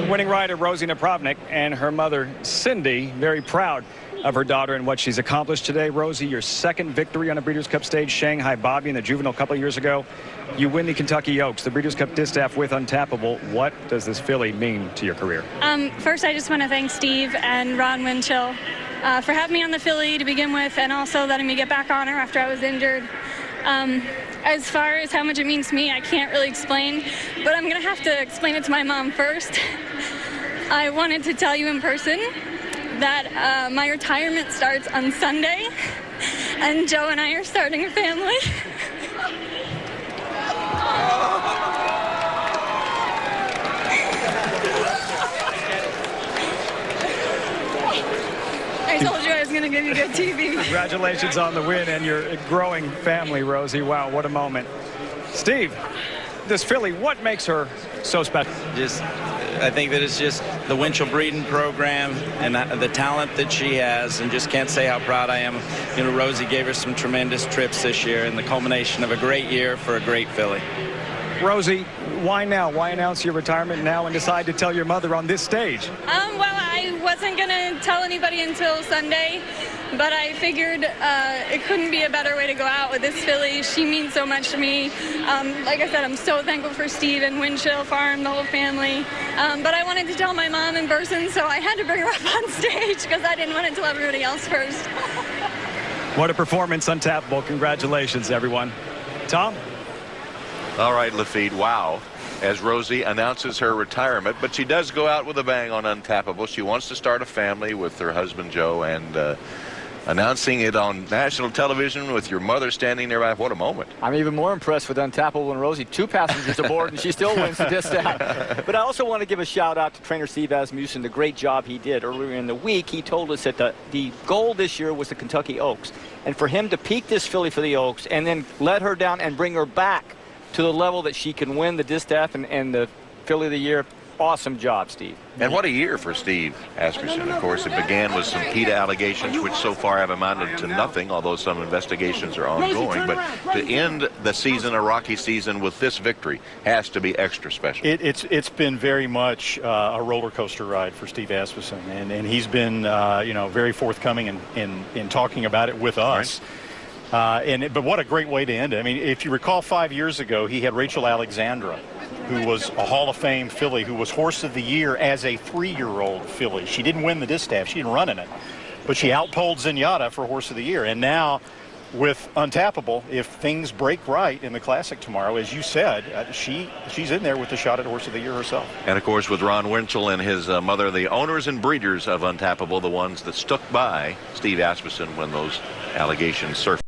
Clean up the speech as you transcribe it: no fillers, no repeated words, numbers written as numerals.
Winning rider Rosie Napravnik and her mother Cindy very proud of her daughter and what she's accomplished today. Rosie, your second victory on a Breeders' Cup stage, Shanghai Bobby in the Juvenile a couple of years ago. You win the Kentucky Oaks, the Breeders' Cup Distaff with Untappable. What does this filly mean to your career? First, I just want to thank Steve and Ron Winchell for having me on the filly to begin with, and also letting me get back on her after I was injured. As far as how much it means to me, I can't really explain, but I'm going to have to explain it to my mom first. I wanted to tell you in person that my retirement starts on Sunday, and Joe and I are starting a family. I told you I was going to give you good TV. Congratulations on the win and your growing family, Rosie. Wow, what a moment. Steve, this filly, what makes her so special? I think that it's just the Winchell breeding program and the talent that she has, and just can't say how proud I am. You know, Rosie gave her some tremendous trips this year, and the culmination of a great year for a great filly. Rosie, why now? Why announce your retirement now and decide to tell your mother on this stage? Well, I wasn't going to tell anybody until Sunday, but I figured it couldn't be a better way to go out with this filly. She means so much to me. Like I said, I'm so thankful for Steve and Winchell Farm, the whole family. But I wanted to tell my mom in person, so I had to bring her up on stage because I didn't want to tell everybody else first. What a performance, Untappable. Congratulations, everyone. Tom? All right, Lafitte, wow, as Rosie announces her retirement, but she does go out with a bang on Untappable. She wants to start a family with her husband, Joe, and announcing it on national television with your mother standing there. What a moment. I'm even more impressed with Untappable and Rosie. 2 passengers aboard, and she still wins the distaff. But I also want to give a shout-out to trainer Steve Asmussen, the great job he did. Earlier in the week, he told us that the goal this year was the Kentucky Oaks. And for him to peak this filly for the Oaks and then let her down and bring her back to the level that she can win the distaff and the filly of the year. Awesome job, Steve. And what a year for Steve Asmussen. Of course, it began with some PETA allegations, which so far have amounted to nothing, although some investigations are ongoing. But to end the season, a rocky season, with this victory has to be extra special. It's been very much a roller coaster ride for Steve Asmussen, and he's been very forthcoming in talking about it with us. Right. But what a great way to end it. I mean, if you recall 5 years ago, he had Rachel Alexandra, who was a Hall of Fame filly, who was Horse of the Year as a 3-year-old filly. She didn't win the distaff. She didn't run in it. But she outpolled Zenyatta for Horse of the Year. And now, with Untappable, if things break right in the Classic tomorrow, as you said, she's in there with the shot at Horse of the Year herself. And, of course, with Ron Winchell and his mother, the owners and breeders of Untappable, the ones that stuck by Steve Asmussen when those allegations surfaced.